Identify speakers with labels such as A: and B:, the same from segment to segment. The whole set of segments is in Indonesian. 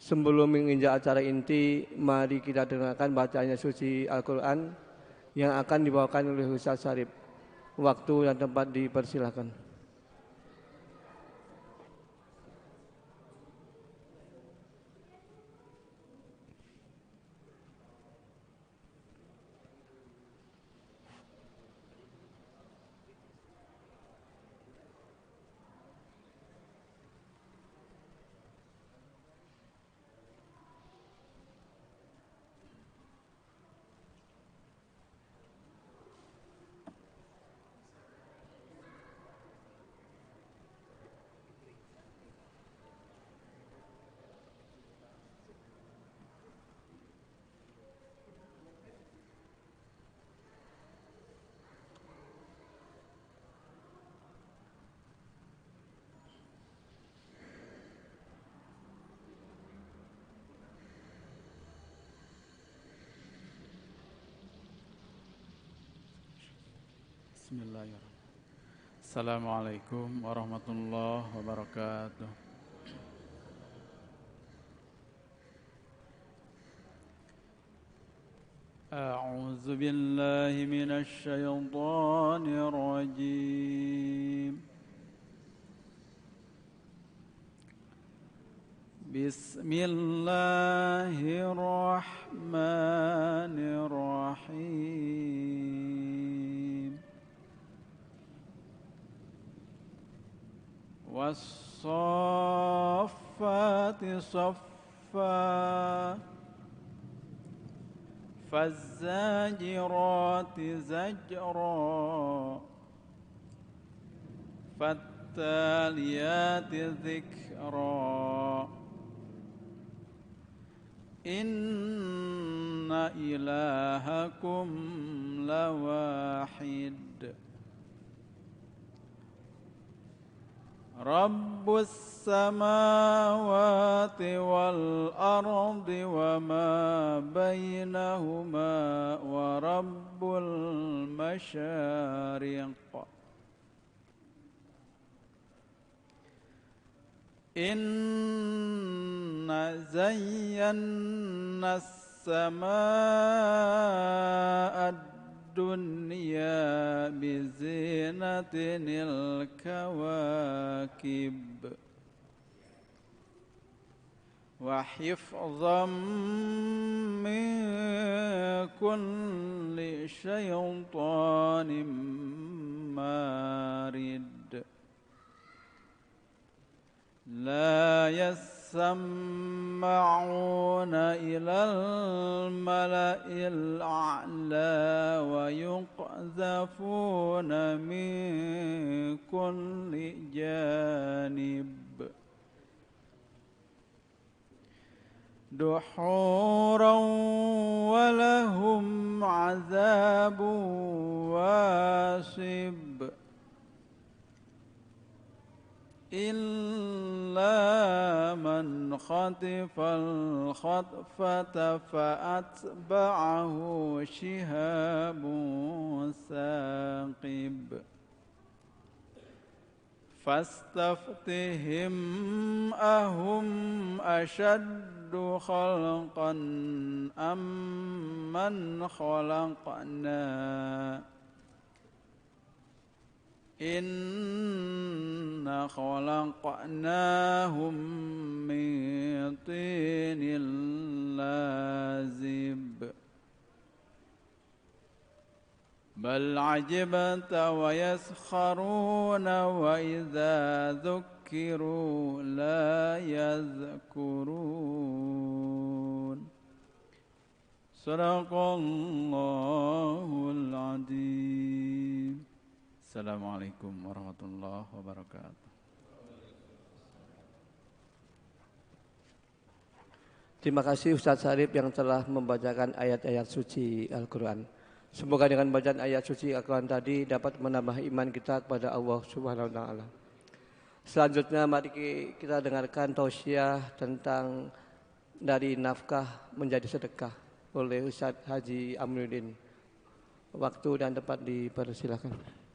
A: Sebelum menginjak acara inti, mari kita dengarkan bacanya suci Al-Quran yang akan dibawakan oleh Ustaz Syarif. Waktu dan tempat dipersilakan.
B: Bismillahirrahmanirrahim. Assalamualaikum warahmatullahi wabarakatuh. A'udzu billahi minasy syaithanir rajim. Bismillahirrahmanirrahim. Was-saffati saffa faz-zajirati zajra fattaliyati dzikra inna ilahakum lawahid Rabbus samawati wal ardi wa ma bainahuma wa rabbul masyariq Inna zayyana as-samaa'a dunya bizinatinil kawakib wa hifdhan min kulli syaittanin marid la yasma'una ilal mala'il a'la wa yuqzafuna min kulli janib duhuran wa lahum 'adzabun wasib إلا من خطف الخطفة فأتبعه شهاب ثاقب فاستفتهم أهم أشد خلقا أم من خلقنا Inna khalaqnahum min tinil lazib Bal ajibta wa yaskharuna wa idza dhukkiru la yadhkurun Sadaqallahul azim Assalamualaikum warahmatullahi wabarakatuh.
A: Terima kasih Ustaz Syarif yang telah membacakan ayat-ayat suci Al-Quran. Semoga dengan bacaan ayat suci Al-Quran tadi dapat menambah iman kita kepada Allah Subhanahu wa Ta'ala. Selanjutnya mari kita dengarkan tausiah tentang dari nafkah menjadi sedekah oleh Ustaz Haji Amruddin. Waktu dan tempat dipersilakan.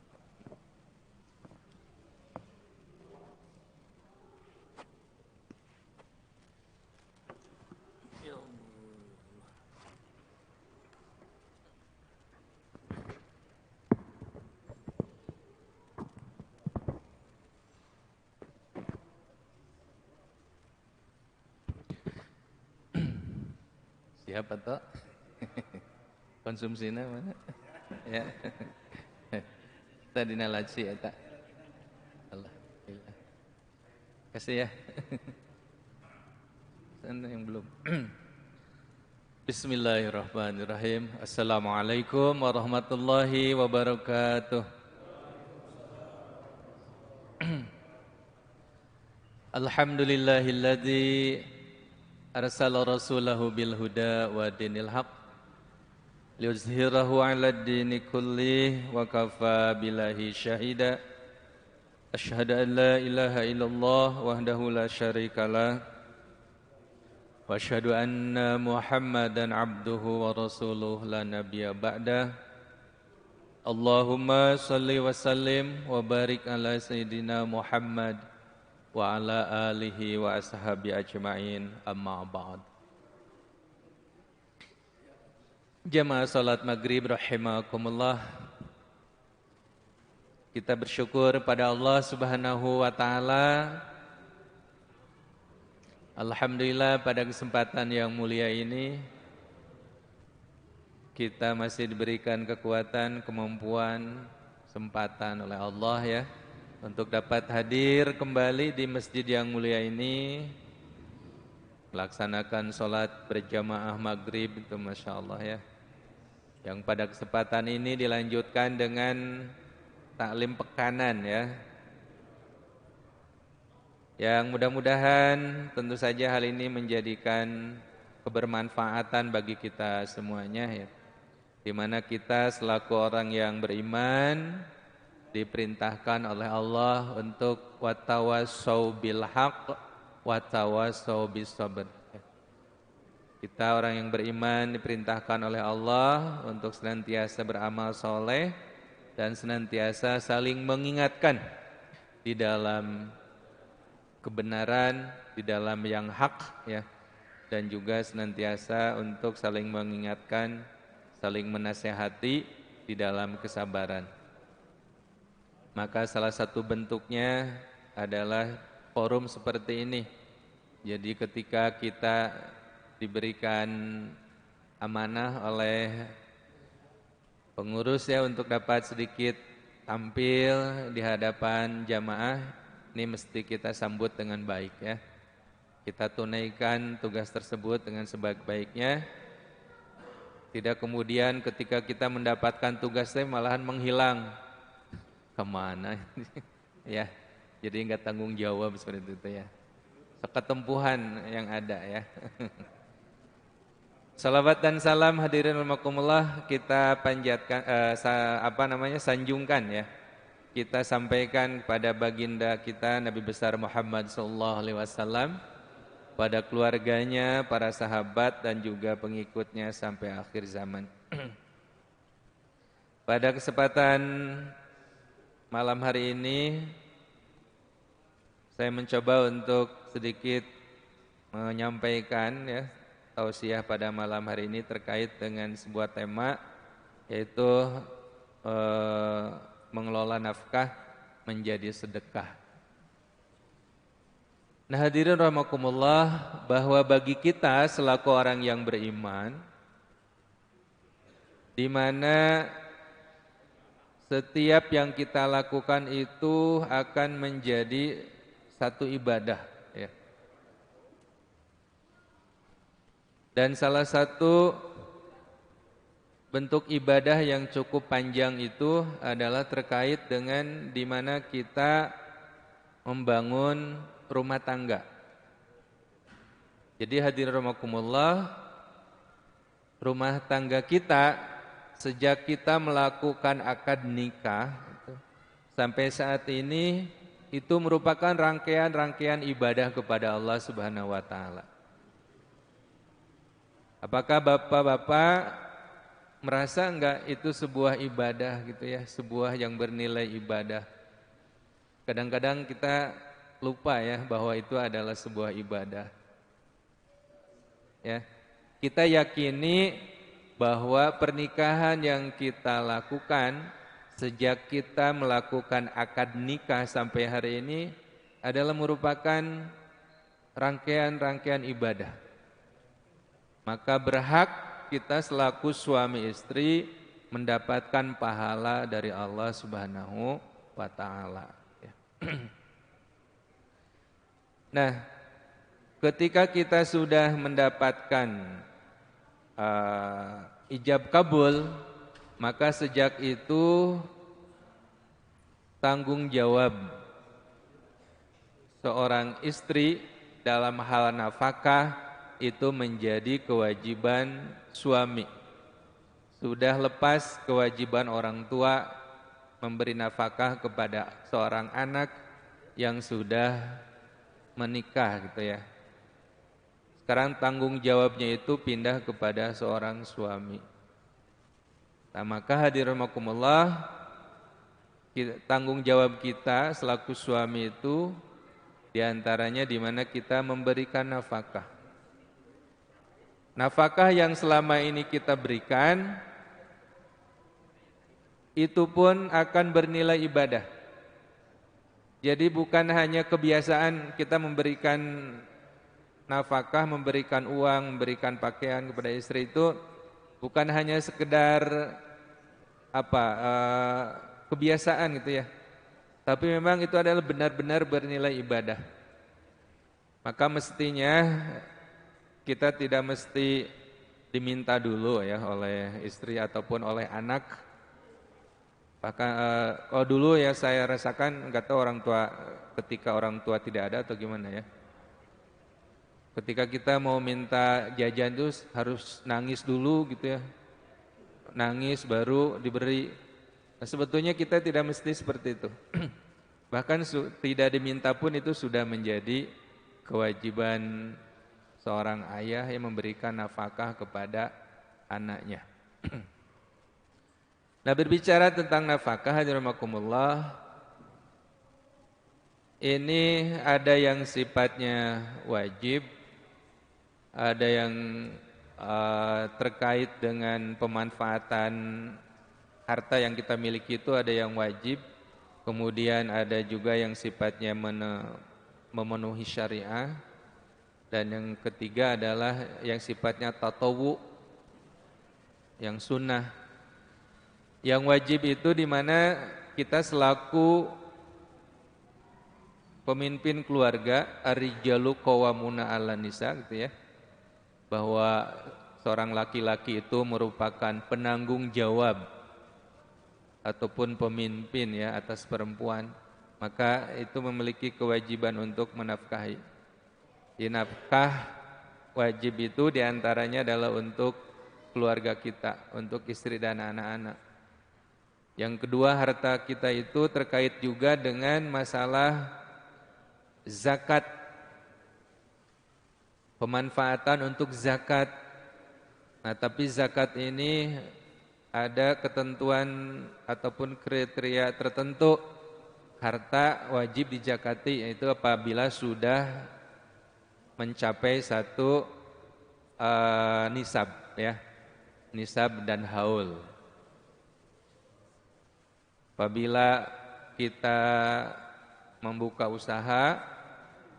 C: Siap atau konsumsinya mana? Ya. Tadi nalaci ya tak. Alhamdulillah. Kasih ya. Sana yang belum. Bismillahirrahmanirrahim. Assalamualaikum warahmatullahi wabarakatuh. Alhamdulillahilladzi arsala rasulahu bil huda wa dinil haq liyuzhirahu 'alad dini kullih wa kafa billahi syahida. Asyhadu an la ilaha illallah wahdahu la syarikalah wa asyhadu anna Muhammadan abduhu wa rasuluh la nabiyya ba'dah. Allahumma salli wa sallim wa barik ala sayyidina Muhammad wa ala alihi wa ashabi ajma'in, amma ba'd. Jamaah salat maghrib rahimakumullah, kita bersyukur pada Allah Subhanahu wa ta'ala. Alhamdulillah pada kesempatan yang mulia ini kita masih diberikan kekuatan, kemampuan, kesempatan oleh Allah ya untuk dapat hadir kembali di masjid yang mulia ini melaksanakan sholat berjamaah maghrib itu Masya Allah ya, yang pada kesempatan ini dilanjutkan dengan taklim pekanan ya, yang mudah-mudahan tentu saja hal ini menjadikan kebermanfaatan bagi kita semuanya ya, di mana kita selaku orang yang beriman diperintahkan oleh Allah untuk watawassaw bil haqq watawassaw bis sabr. Kita orang yang beriman diperintahkan oleh Allah untuk senantiasa beramal soleh dan senantiasa saling mengingatkan di dalam kebenaran, di dalam yang hak ya, dan juga senantiasa untuk saling mengingatkan, saling menasehati di dalam kesabaran. Maka salah satu bentuknya adalah forum seperti ini. Jadi ketika kita diberikan amanah oleh pengurus ya untuk dapat sedikit tampil di hadapan jamaah, ini mesti kita sambut dengan baik ya. Kita tunaikan tugas tersebut dengan sebaik-baiknya. Tidak kemudian ketika kita mendapatkan tugasnya malahan menghilang. Kemana? Ya, jadi enggak tanggung jawab seperti itu ya. Ketempuhan yang ada ya. Salawat dan salam hadirin rahimakumullah kita panjatkan sanjungkan ya. Kita sampaikan kepada baginda kita Nabi besar Muhammad sallallahu alaihi wasallam, pada keluarganya, para sahabat dan juga pengikutnya sampai akhir zaman. Pada kesempatan malam hari ini saya mencoba untuk sedikit menyampaikan ya tausiah pada malam hari ini terkait dengan sebuah tema, yaitu mengelola nafkah menjadi sedekah. Nah hadirin rahimakumullah, bahwa bagi kita selaku orang yang beriman, di mana setiap yang kita lakukan itu akan menjadi satu ibadah ya. Dan salah satu bentuk ibadah yang cukup panjang itu adalah terkait dengan di mana kita membangun rumah tangga. Jadi hadirin rahimakumullah, rumah tangga kita sejak kita melakukan akad nikah sampai saat ini itu merupakan rangkaian-rangkaian ibadah kepada Allah Subhanahu wa taala. Apakah bapak-bapak merasa enggak itu sebuah ibadah gitu ya, sebuah yang bernilai ibadah? Kadang-kadang kita lupa ya bahwa itu adalah sebuah ibadah. Ya. Kita yakini bahwa pernikahan yang kita lakukan sejak kita melakukan akad nikah sampai hari ini adalah merupakan rangkaian-rangkaian ibadah. maka berhak kita selaku suami istri mendapatkan pahala dari Allah Subhanahu wa taala. Nah, ketika kita sudah mendapatkan ijab kabul, maka sejak itu tanggung jawab seorang istri dalam hal nafkah itu menjadi kewajiban suami. Sudah lepas kewajiban orang tua memberi nafkah kepada seorang anak yang sudah menikah gitu ya. Sekarang tanggung jawabnya itu pindah kepada seorang suami. Nah, maka hadirin rahimakumullah, tanggung jawab kita selaku suami itu diantaranya di mana kita memberikan nafkah. Nafkah yang selama ini kita berikan itu pun akan bernilai ibadah. Jadi bukan hanya kebiasaan kita memberikan nafkah, memberikan uang, memberikan pakaian kepada istri itu bukan hanya sekedar kebiasaan gitu ya. Tapi memang itu adalah benar-benar bernilai ibadah. Maka mestinya kita tidak mesti diminta dulu ya oleh istri ataupun oleh anak. Bahkan kalau dulu ya saya rasakan, nggak tahu orang tua ketika orang tua tidak ada atau gimana ya. Ketika kita mau minta jajan itu harus nangis dulu gitu ya. Nangis baru diberi. Nah, sebetulnya kita tidak mesti seperti itu. Bahkan tidak diminta pun itu sudah menjadi kewajiban seorang ayah yang memberikan nafkah kepada anaknya. Nah, berbicara tentang nafkah, hadirin rahimakumullah, ini ada yang sifatnya wajib, ada yang terkait dengan pemanfaatan harta yang kita miliki itu ada yang wajib, kemudian ada juga yang sifatnya memenuhi syariah, dan yang ketiga adalah yang sifatnya tatawu, yang sunnah. Yang wajib itu di mana kita selaku pemimpin keluarga, ar-rijalu qawwamuna 'alan nisa gitu ya. Bahwa seorang laki-laki itu merupakan penanggung jawab ataupun pemimpin ya atas perempuan, maka itu memiliki kewajiban untuk menafkahi. Di nafkah wajib itu diantaranya adalah untuk keluarga kita, untuk istri dan anak-anak. Yang kedua, harta kita itu terkait juga dengan masalah zakat, pemanfaatan untuk zakat. Nah, tapi zakat ini ada ketentuan ataupun kriteria tertentu. Harta wajib dizakati, yaitu apabila sudah mencapai satu nisab ya, nisab dan haul. Apabila kita membuka usaha,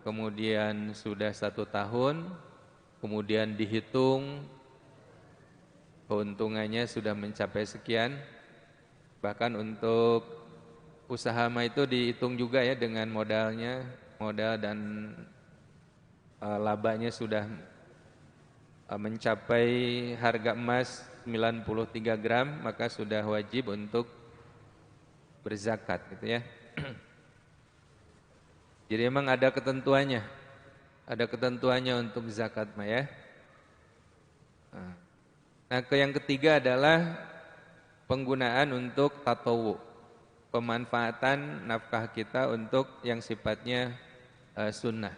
C: kemudian sudah 1 tahun, kemudian dihitung keuntungannya sudah mencapai sekian, bahkan untuk usaha itu dihitung juga ya dengan modalnya, modal dan labanya sudah mencapai harga emas 93 gram, maka sudah wajib untuk berzakat gitu ya. Jadi memang ada ketentuannya. Ada ketentuannya untuk zakat mah ya. Nah, yang ketiga adalah penggunaan untuk tatawu. Pemanfaatan nafkah kita untuk yang sifatnya sunnah.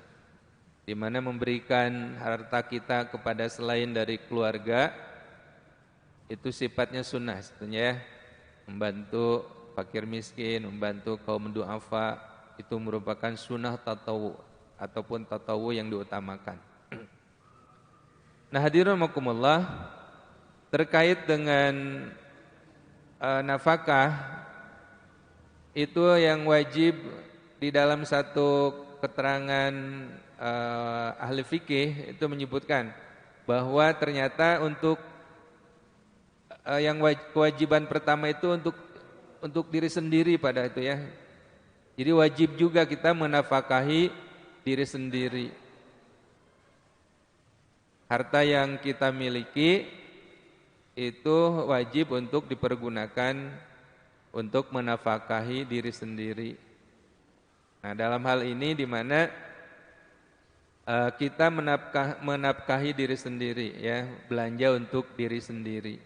C: Di mana memberikan harta kita kepada selain dari keluarga itu sifatnya sunnah sebetulnya ya. Membantu fakir miskin, membantu kaum du'afa, itu merupakan sunnah tatawu ataupun tatawu yang diutamakan. Nah, hadirin rahimakumullah, terkait dengan nafkah itu yang wajib di dalam satu keterangan ahli fikih itu menyebutkan bahwa ternyata untuk yang kewajiban pertama itu untuk diri sendiri pada itu ya. Jadi wajib juga kita menafkahi diri sendiri. Harta yang kita miliki itu wajib untuk dipergunakan untuk menafkahi diri sendiri. Nah, dalam hal ini di mana kita menafkahi diri sendiri ya, belanja untuk diri sendiri.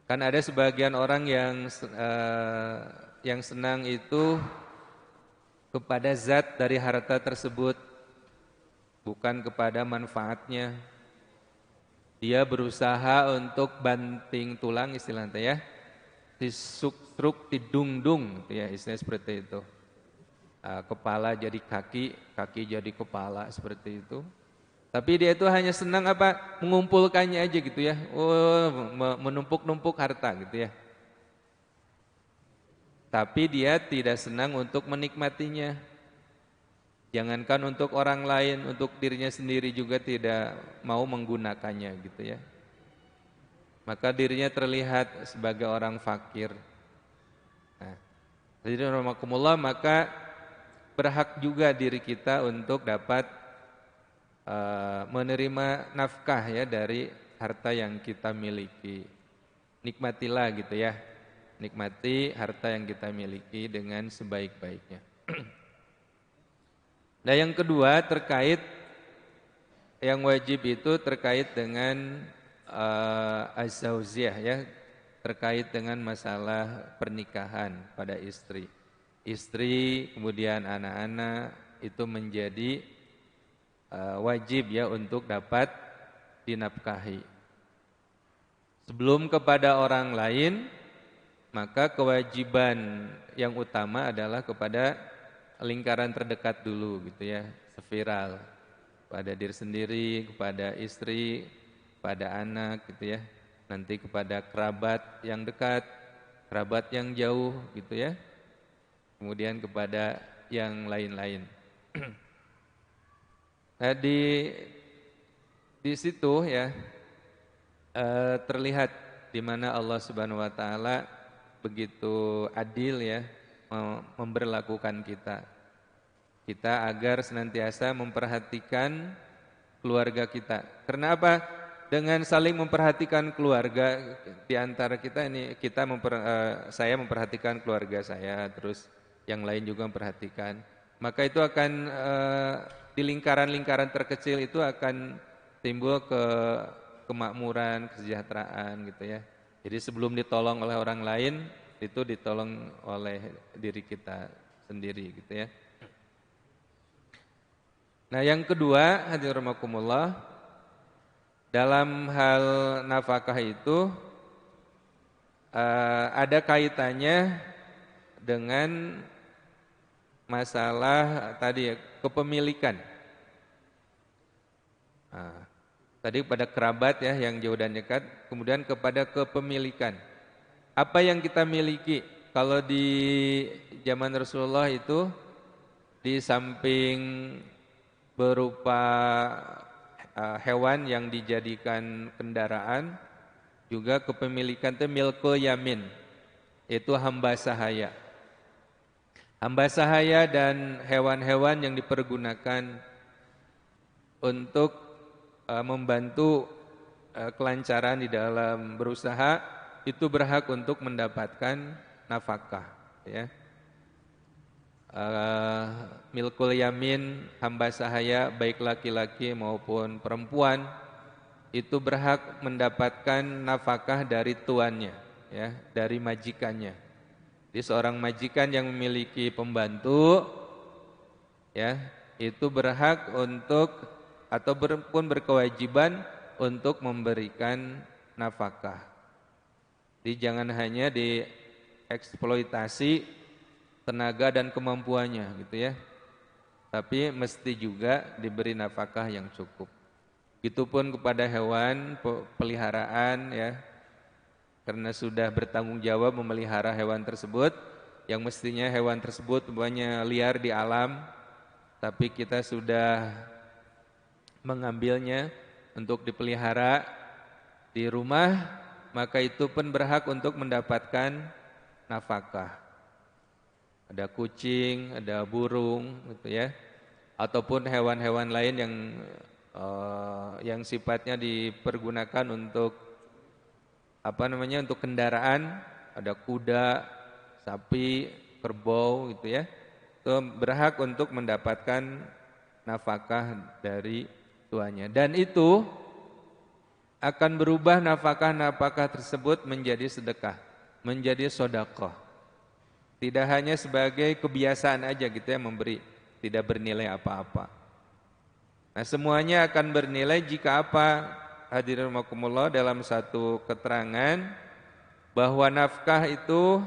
C: Kan ada sebagian orang yang senang itu kepada zat dari harta tersebut, bukan kepada manfaatnya. Dia berusaha untuk banting tulang istilahnya ya, disuk-truk, didung-dung ya, istilah seperti itu. Kepala jadi kaki, kaki jadi kepala seperti itu. Tapi dia itu hanya senang apa? Mengumpulkannya aja gitu ya. Menumpuk-numpuk harta gitu ya. Tapi dia tidak senang untuk menikmatinya. Jangankan untuk orang lain, untuk dirinya sendiri juga tidak mau menggunakannya gitu ya. Maka dirinya terlihat sebagai orang fakir. Nah, jadi rahmatullah, maka berhak juga diri kita untuk dapat menerima nafkah ya dari harta yang kita miliki. Nikmatilah gitu ya. Nikmati harta yang kita miliki dengan sebaik-baiknya. Nah, yang kedua terkait yang wajib itu terkait dengan az-zaujiyah ya, terkait dengan masalah pernikahan pada istri. Istri kemudian anak-anak itu menjadi wajib ya untuk dapat dinafkahi. Sebelum kepada orang lain, maka kewajiban yang utama adalah kepada lingkaran terdekat dulu gitu ya, seviral, pada diri sendiri, kepada istri, pada anak gitu ya, nanti kepada kerabat yang dekat, kerabat yang jauh gitu ya, kemudian kepada yang lain-lain. Nah, di situ ya terlihat di mana Allah Subhanahu wa taala begitu adil ya memberlakukan kita agar senantiasa memperhatikan keluarga kita. Karena apa? Dengan saling memperhatikan keluarga di antara kita ini, saya memperhatikan keluarga saya, terus yang lain juga memperhatikan. Maka itu akan di lingkaran-lingkaran terkecil itu akan timbul kemakmuran, kesejahteraan gitu ya. Jadi sebelum ditolong oleh orang lain, itu ditolong oleh diri kita sendiri gitu ya. Nah, yang kedua, hadirin rahimakumullah, dalam hal nafkah itu ada kaitannya dengan masalah tadi ya, kepemilikan. Nah, tadi pada kerabat ya yang jauh dan dekat, kemudian kepada kepemilikan. Apa yang kita miliki? Kalau di zaman Rasulullah itu di samping berupa hewan yang dijadikan kendaraan, juga kepemilikan itu milkul yamin, itu hamba sahaya. Hamba sahaya dan hewan-hewan yang dipergunakan untuk membantu kelancaran di dalam berusaha, itu berhak untuk mendapatkan nafkah ya. Milkul yamin, hamba sahaya baik laki-laki maupun perempuan itu berhak mendapatkan nafkah dari tuannya ya, dari majikannya. Jadi seorang majikan yang memiliki pembantu ya, itu berhak untuk atau pun berkewajiban untuk memberikan nafkah. Jadi jangan hanya dieksploitasi tenaga dan kemampuannya gitu ya, tapi mesti juga diberi nafkah yang cukup. Itupun kepada hewan peliharaan ya, karena sudah bertanggung jawab memelihara hewan tersebut, yang mestinya hewan tersebut banyak liar di alam, tapi kita sudah mengambilnya untuk dipelihara di rumah, maka itu pun berhak untuk mendapatkan nafkah. Ada kucing, ada burung gitu ya. Ataupun hewan-hewan lain yang sifatnya dipergunakan untuk untuk kendaraan, ada kuda, sapi, kerbau gitu ya. Itu berhak untuk mendapatkan nafkah dari tuannya. Dan itu akan berubah nafkah-nafkah tersebut menjadi sedekah, menjadi sedekah. Tidak hanya sebagai kebiasaan aja gitu ya memberi, tidak bernilai apa-apa. Nah, semuanya akan bernilai jika apa? Hadirin rahimakumullah, dalam satu keterangan bahwa nafkah itu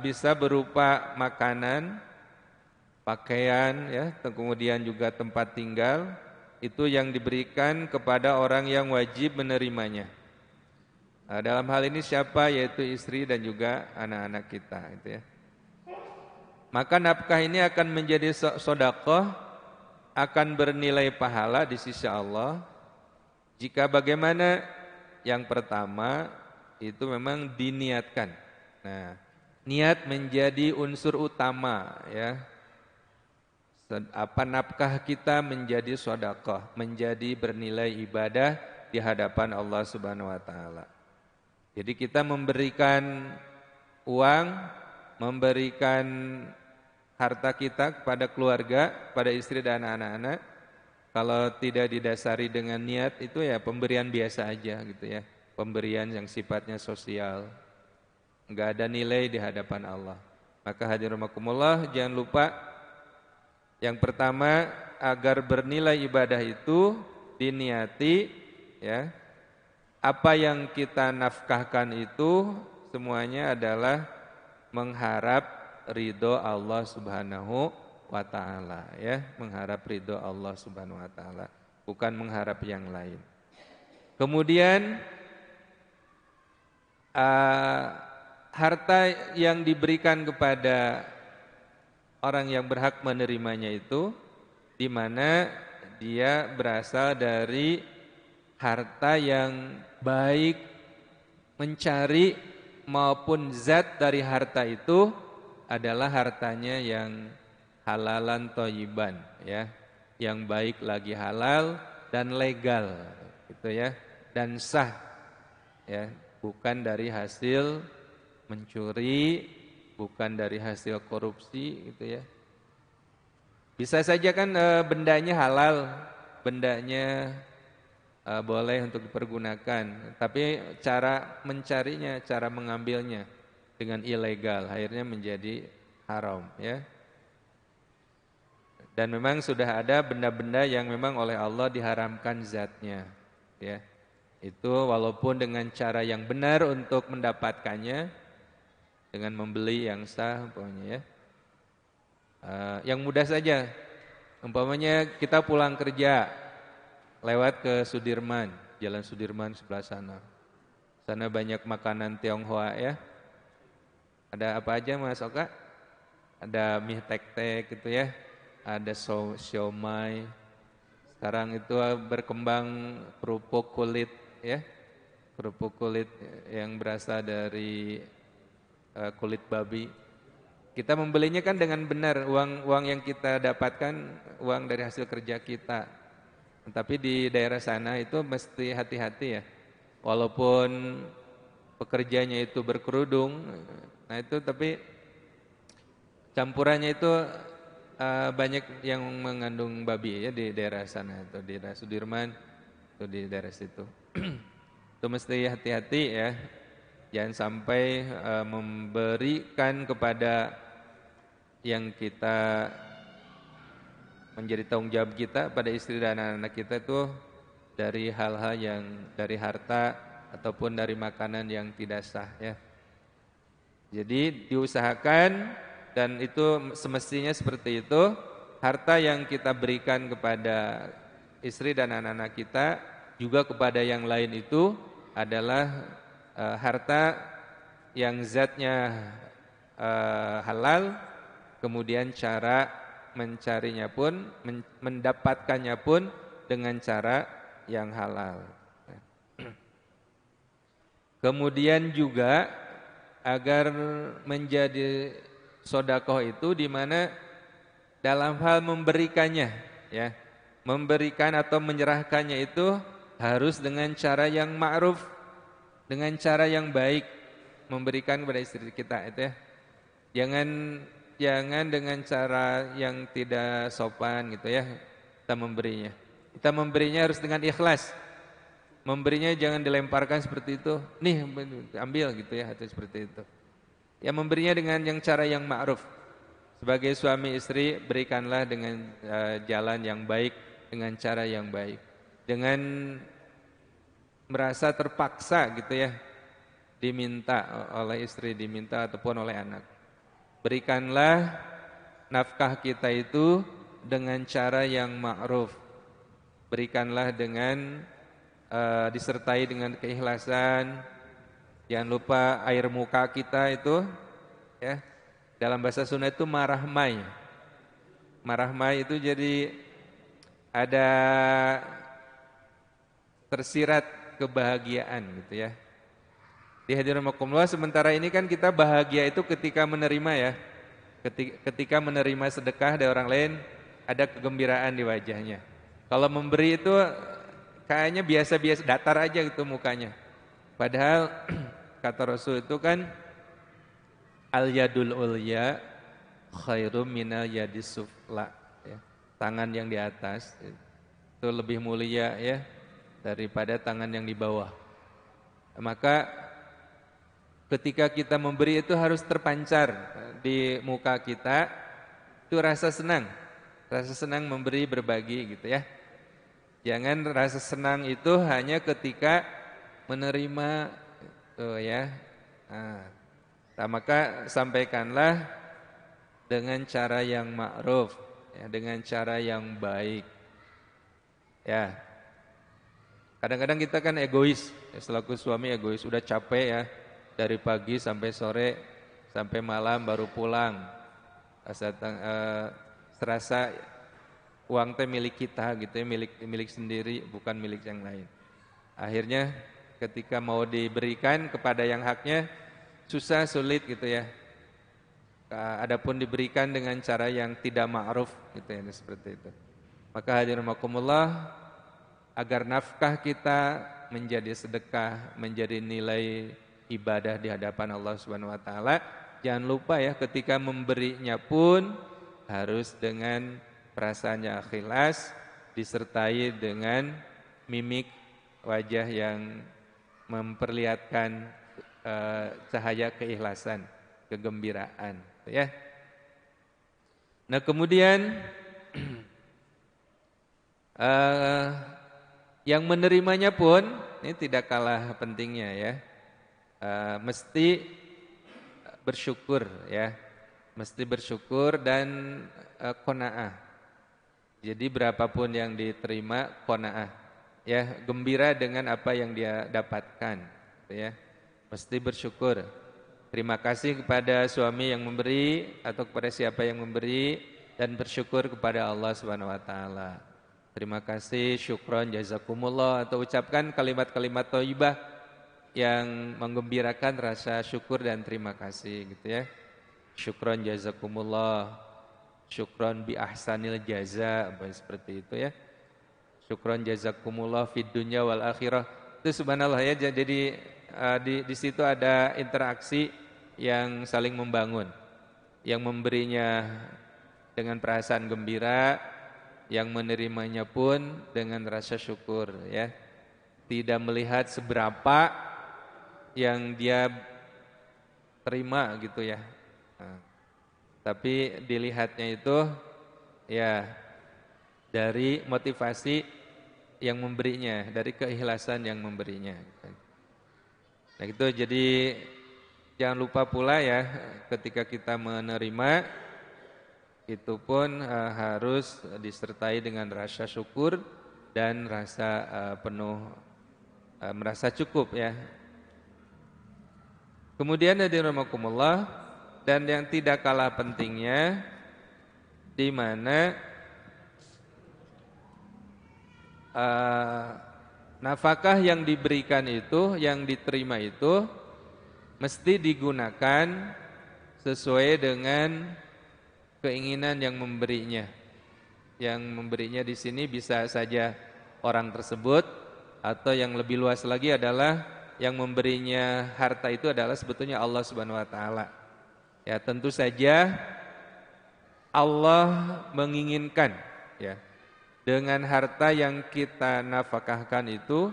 C: bisa berupa makanan, pakaian ya, kemudian juga tempat tinggal, itu yang diberikan kepada orang yang wajib menerimanya. Dalam hal ini siapa? Yaitu istri dan juga anak-anak kita gitu ya. Maka nafkah ini akan menjadi sedekah, akan bernilai pahala di sisi Allah. Jika bagaimana? Yang pertama itu memang diniatkan. Nah, niat menjadi unsur utama ya. Nafkah kita menjadi sedekah, menjadi bernilai ibadah di hadapan Allah Subhanahu wa taala. Jadi kita memberikan uang, memberikan harta kita kepada keluarga, pada istri dan anak-anak, kalau tidak didasari dengan niat itu ya pemberian biasa aja gitu ya, pemberian yang sifatnya sosial, enggak ada nilai di hadapan Allah. Maka hadirin rahimakumullah, jangan lupa yang pertama agar bernilai ibadah itu diniati ya. Apa yang kita nafkahkan itu semuanya adalah mengharap ridho Allah Subhanahu wa taala ya, mengharap ridho Allah Subhanahu wa taala, bukan mengharap yang lain. Kemudian harta yang diberikan kepada orang yang berhak menerimanya itu di mana dia berasal dari harta yang baik, mencari maupun zat dari harta itu adalah hartanya yang halalan thayyiban ya, yang baik lagi halal dan legal gitu ya, dan sah ya, bukan dari hasil mencuri, bukan dari hasil korupsi gitu ya. Bisa saja kan bendanya halal, bendanya boleh untuk dipergunakan, tapi cara mencarinya, cara mengambilnya dengan ilegal, akhirnya menjadi haram ya. Dan memang sudah ada benda-benda yang memang oleh Allah diharamkan zatnya ya. Itu walaupun dengan cara yang benar untuk mendapatkannya, dengan membeli yang sah umpamanya ya. Yang mudah saja, umpamanya kita pulang kerja lewat ke Sudirman, Jalan Sudirman sebelah sana. Sana banyak makanan Tionghoa ya. Ada apa aja Mas Oka? Ada mie tek-tek gitu ya. Ada siomay. Sekarang itu berkembang kerupuk kulit ya. Kerupuk kulit yang berasal dari kulit babi. Kita membelinya kan dengan benar, uang yang kita dapatkan uang dari hasil kerja kita. Tapi di daerah sana itu mesti hati-hati ya. Walaupun pekerjanya itu berkerudung, nah itu tapi campurannya itu banyak yang mengandung babi ya di daerah sana, atau di daerah Sudirman, atau di daerah situ. Itu mesti hati-hati ya. Jangan sampai memberikan kepada yang kita menjadi tanggung jawab kita pada istri dan anak-anak kita itu dari hal-hal yang dari harta ataupun dari makanan yang tidak sah ya. Jadi diusahakan, dan itu semestinya seperti itu, harta yang kita berikan kepada istri dan anak-anak kita juga kepada yang lain itu adalah harta yang zatnya halal, kemudian cara mencarinya pun, mendapatkannya pun dengan cara yang halal. Kemudian juga agar menjadi sedekah itu di mana dalam hal memberikannya, ya, memberikan atau menyerahkannya itu harus dengan cara yang ma'ruf, dengan cara yang baik, memberikan kepada istri kita itu ya. Jangan dengan cara yang tidak sopan gitu ya kita memberinya. Kita memberinya harus dengan ikhlas. Memberinya jangan dilemparkan seperti itu. Nih ambil gitu ya, atau seperti itu. Ya memberinya dengan yang cara yang ma'ruf. Sebagai suami istri berikanlah dengan jalan yang baik, dengan cara yang baik. Dengan merasa terpaksa gitu ya, diminta oleh istri, diminta ataupun oleh anak. Berikanlah nafkah kita itu dengan cara yang ma'ruf. Berikanlah dengan disertai dengan keikhlasan. Jangan lupa air muka kita itu ya, dalam bahasa Sunda itu marahmai. Marahmai itu jadi ada tersirat kebahagiaan gitu ya. Di hadirin makumullah, sementara ini kan kita bahagia itu ketika menerima ya. Ketika menerima sedekah dari orang lain, ada kegembiraan di wajahnya. Kalau memberi itu kayaknya biasa-biasa, datar aja gitu mukanya. Padahal kata Rasul itu kan al-yadul ulya khairum minal yadis sufla ya. Tangan yang di atas itu lebih mulia ya daripada tangan yang di bawah. Maka ketika kita memberi itu harus terpancar di muka kita, itu rasa senang memberi, berbagi gitu ya. Jangan rasa senang itu hanya ketika menerima tuh ya. Nah, maka sampaikanlah dengan cara yang ma'ruf ya, dengan cara yang baik. Ya. Kadang-kadang kita kan egois, ya, selaku suami egois, udah capek ya, dari pagi sampai sore, sampai malam baru pulang. Serasa uang teh milik kita gitu ya, milik sendiri, bukan milik yang lain. Akhirnya ketika mau diberikan kepada yang haknya, susah, sulit gitu ya. Adapun diberikan dengan cara yang tidak ma'ruf gitu ya, seperti itu. Maka hadirin rahimakumullah, agar nafkah kita menjadi sedekah, menjadi nilai ibadah di hadapan Allah Subhanahu wa taala, jangan lupa ya ketika memberinya pun harus dengan perasaan yang ikhlas, disertai dengan mimik wajah yang memperlihatkan cahaya keikhlasan, kegembiraan ya. Nah, kemudian yang menerimanya pun ini tidak kalah pentingnya ya. Mesti bersyukur ya. Mesti bersyukur dan qanaah. Jadi berapapun yang diterima, qanaah. Ya, gembira dengan apa yang dia dapatkan ya. Mesti bersyukur. Terima kasih kepada suami yang memberi atau kepada siapa yang memberi, dan bersyukur kepada Allah Subhanahu wa taala. Terima kasih, syukron, jazakumullah, atau ucapkan kalimat-kalimat thayyibah yang menggembirakan rasa syukur dan terima kasih gitu ya. Syukron, jazakumullah, syukron bi ahsanil jaza, seperti itu ya. Syukron, jazakumullah fid dunya wal akhirah. Itu subhanallah ya. Jadi di situ ada interaksi yang saling membangun. Yang memberinya dengan perasaan gembira, yang menerimanya pun dengan rasa syukur ya. Tidak melihat seberapa yang dia terima gitu ya. Tapi dilihatnya itu ya dari motivasi yang memberinya, dari keikhlasan yang memberinya. Nah itu, jadi jangan lupa pula ya ketika kita menerima itu pun harus disertai dengan rasa syukur dan rasa penuh merasa cukup ya. Kemudian hadirin rahimakumullah, dan yang tidak kalah pentingnya di mana nafkah yang diberikan itu, yang diterima itu mesti digunakan sesuai dengan keinginan yang memberinya. Yang memberinya di sini bisa saja orang tersebut, atau yang lebih luas lagi adalah yang memberinya harta itu adalah sebetulnya Allah Subhanahu wa taala. Ya, tentu saja Allah menginginkan ya dengan harta yang kita nafkahkan itu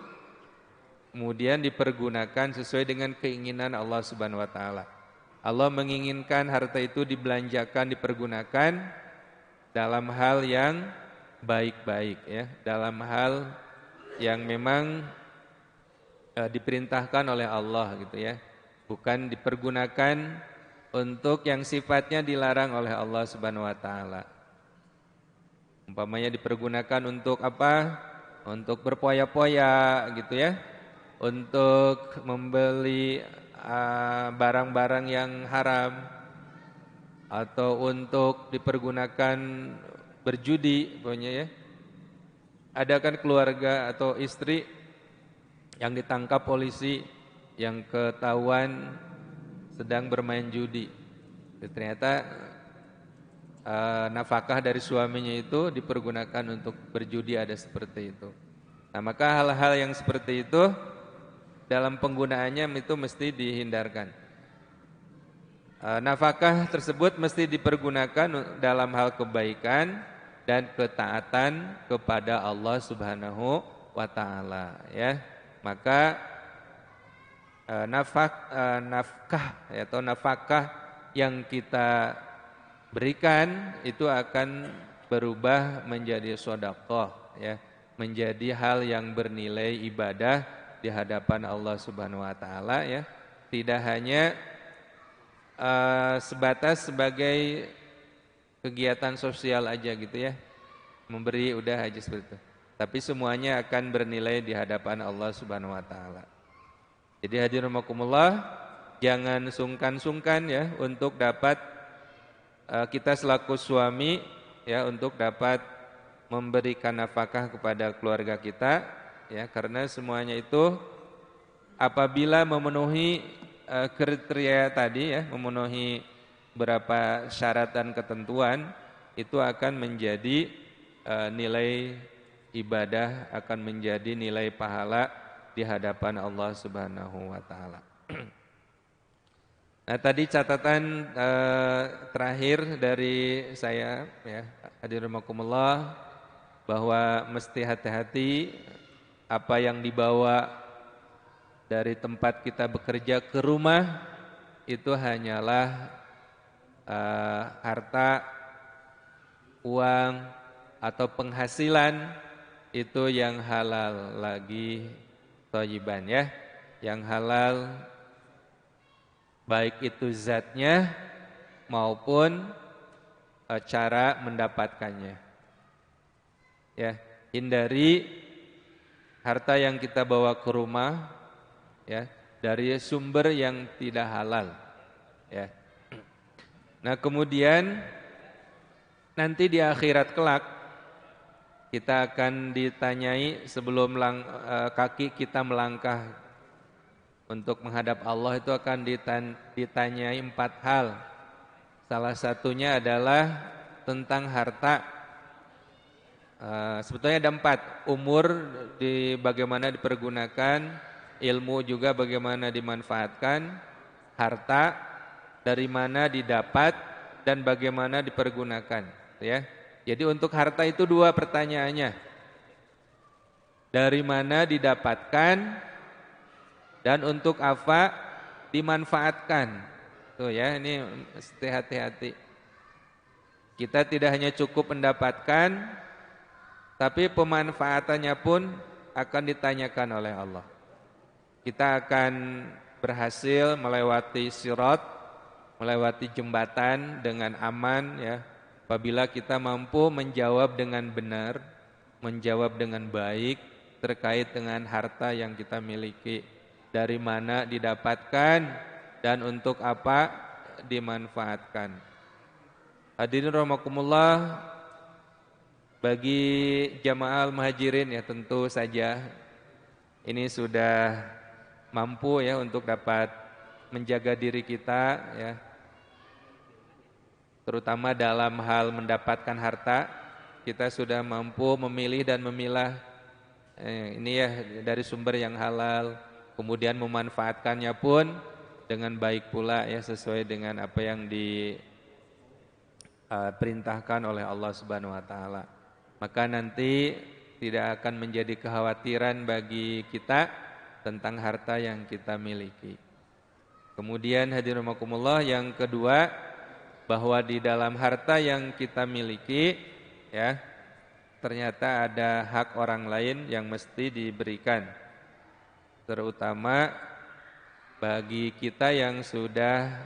C: kemudian dipergunakan sesuai dengan keinginan Allah Subhanahu wa taala. Allah menginginkan harta itu dibelanjakan, dipergunakan dalam hal yang baik-baik ya, dalam hal yang memang diperintahkan oleh Allah gitu ya. Bukan dipergunakan untuk yang sifatnya dilarang oleh Allah Subhanahu wa taala. Umpamanya dipergunakan untuk apa? Untuk berpoya-poya gitu ya. Untuk membeli barang-barang yang haram, atau untuk dipergunakan berjudi pokoknya ya. Ada kan keluarga atau istri yang ditangkap polisi yang ketahuan sedang bermain judi. Ternyata nafkah dari suaminya itu dipergunakan untuk berjudi, ada seperti itu. Nah, maka hal-hal yang seperti itu dalam penggunaannya itu mesti dihindarkan. Nafkah tersebut mesti dipergunakan dalam hal kebaikan dan ketaatan kepada Allah Subhanahu wa taala ya. Maka nafkah atau nafkah yang kita berikan itu akan berubah menjadi sedekah ya, menjadi hal yang bernilai ibadah di hadapan Allah Subhanahu wa taala ya. Tidak hanya sebatas sebagai kegiatan sosial aja gitu ya, memberi udah aja seperti itu, tapi semuanya akan bernilai di hadapan Allah Subhanahu wa taala. Jadi hadirin rahimakumullah, jangan sungkan-sungkan ya untuk dapat kita selaku suami ya untuk dapat memberikan nafkah kepada keluarga kita ya, karena semuanya itu apabila memenuhi kriteria tadi ya, memenuhi beberapa syarat dan ketentuan, itu akan menjadi nilai ibadah, akan menjadi nilai pahala di hadapan Allah Subhanahu wa taala. Nah, tadi catatan terakhir dari saya ya, hadirin rahimakumullah, bahwa mesti hati-hati apa yang dibawa dari tempat kita bekerja ke rumah itu hanyalah harta, uang, atau penghasilan itu yang halal lagi thayyiban ya, yang halal baik itu zatnya maupun cara mendapatkannya. Ya, hindari harta yang kita bawa ke rumah ya dari sumber yang tidak halal ya. Nah, kemudian nanti di akhirat kelak kita akan ditanyai sebelum kaki kita melangkah untuk menghadap Allah, itu akan ditanyai 4 hal. Salah satunya adalah tentang harta. Sebetulnya ada 4. Umur bagaimana dipergunakan, ilmu juga bagaimana dimanfaatkan, harta dari mana didapat dan bagaimana dipergunakan ya. Jadi untuk harta itu 2 pertanyaannya. Dari mana didapatkan dan untuk apa dimanfaatkan. Tuh ya, ini mesti hati-hati. Kita tidak hanya cukup mendapatkan, tapi pemanfaatannya pun akan ditanyakan oleh Allah. Kita akan berhasil melewati sirat, melewati jembatan dengan aman ya, apabila kita mampu menjawab dengan benar, menjawab dengan baik terkait dengan harta yang kita miliki, dari mana didapatkan dan untuk apa dimanfaatkan. Hadirin rahimakumullah, bagi jamaah al-muhajirin ya tentu saja ini sudah mampu ya untuk dapat menjaga diri kita ya, terutama dalam hal mendapatkan harta. Kita sudah mampu memilih dan memilah ini ya dari sumber yang halal, kemudian memanfaatkannya pun dengan baik pula ya, sesuai dengan apa yang diperintahkan oleh Allah Subhanahu wa taala. Maka nanti tidak akan menjadi kekhawatiran bagi kita tentang harta yang kita miliki. Kemudian hadirin rahimakumullah, yang kedua, bahwa di dalam harta yang kita miliki ya, ternyata ada hak orang lain yang mesti diberikan, terutama bagi kita yang sudah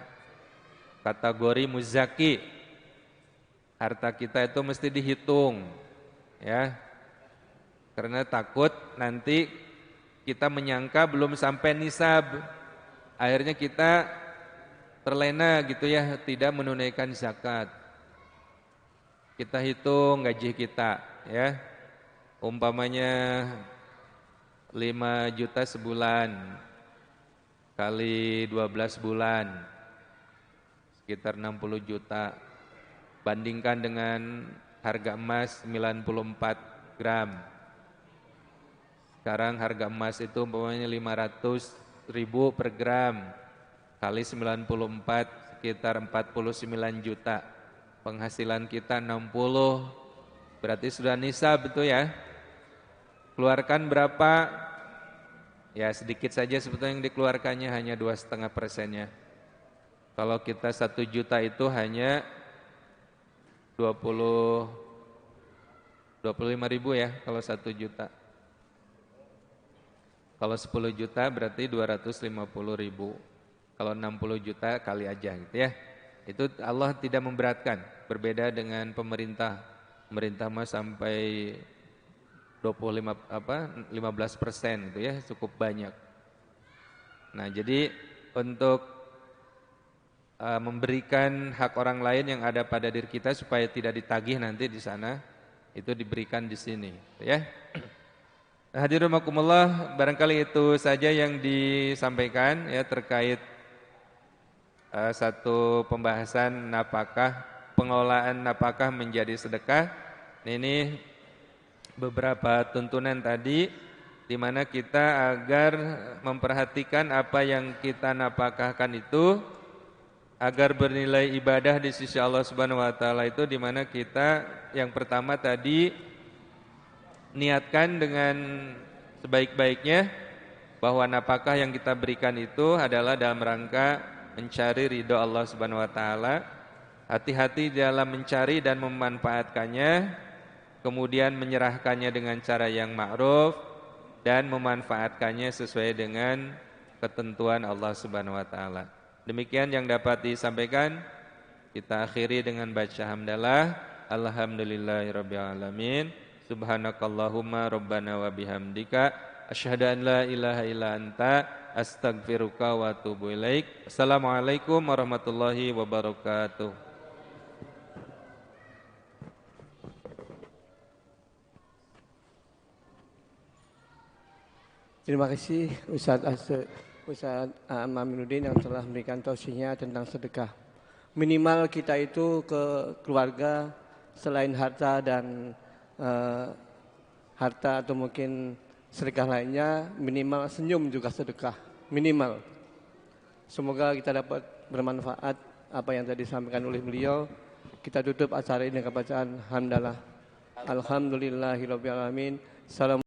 C: kategori muzaki. Harta kita itu mesti dihitung ya, karena takut nanti kita menyangka belum sampai nisab, akhirnya kita terlena gitu ya, tidak menunaikan zakat. Kita hitung gaji kita ya, umpamanya 5 juta sebulan kali 12 bulan sekitar 60 juta. Bandingkan dengan harga emas 94 gram. Sekarang harga emas itu umpamanya 500.000 per gram kali 94 sekitar 49 juta. Penghasilan kita 60, berarti sudah nisab itu ya. Keluarkan berapa? Ya sedikit saja sebetulnya yang dikeluarkannya, hanya 2,5%-nya. Kalau kita 1 juta itu hanya 25.000 ya kalau 1 juta. Kalau 10 juta berarti 250.000. Kalau 60 juta kali aja gitu ya. Itu Allah tidak memberatkan, berbeda dengan pemerintah. Pemerintah mah sampai 15% gitu ya, cukup banyak. Nah, jadi untuk memberikan hak orang lain yang ada pada diri kita supaya tidak ditagih nanti di sana, itu diberikan di sini, ya. Hadirin rahimakumullah, barangkali itu saja yang disampaikan ya terkait satu pembahasan napakah, pengelolaan napakah menjadi sedekah. Ini beberapa tuntunan tadi di mana kita agar memperhatikan apa yang kita napakahkan itu agar bernilai ibadah di sisi Allah Subhanahu wa taala, itu di mana kita yang pertama tadi niatkan dengan sebaik-baiknya bahwa napakah yang kita berikan itu adalah dalam rangka mencari ridho Allah Subhanahu wa taala. Hati-hati dalam mencari dan memanfaatkannya, kemudian menyerahkannya dengan cara yang ma'ruf dan memanfaatkannya sesuai dengan ketentuan Allah Subhanahu wa taala. Demikian yang dapat disampaikan. Kita akhiri dengan baca hamdalah. Alhamdulillahirabbil alamin. Subhanakallahumma rabbana wa bihamdika asyhadu an la ilaha illa anta astaghfiruka wa atubu ilaik. Assalamualaikum warahmatullahi wabarakatuh.
A: Terima kasih Ustaz Aminuddin yang telah memberikan tausiahnya tentang sedekah. Minimal kita itu ke keluarga selain harta dan harta atau mungkin sedekah lainnya, minimal senyum juga sedekah, minimal. Semoga kita dapat bermanfaat apa yang tadi disampaikan oleh beliau. Kita tutup acara ini dengan bacaan hamdalah. Alhamdulillahirabbil alamin. Salam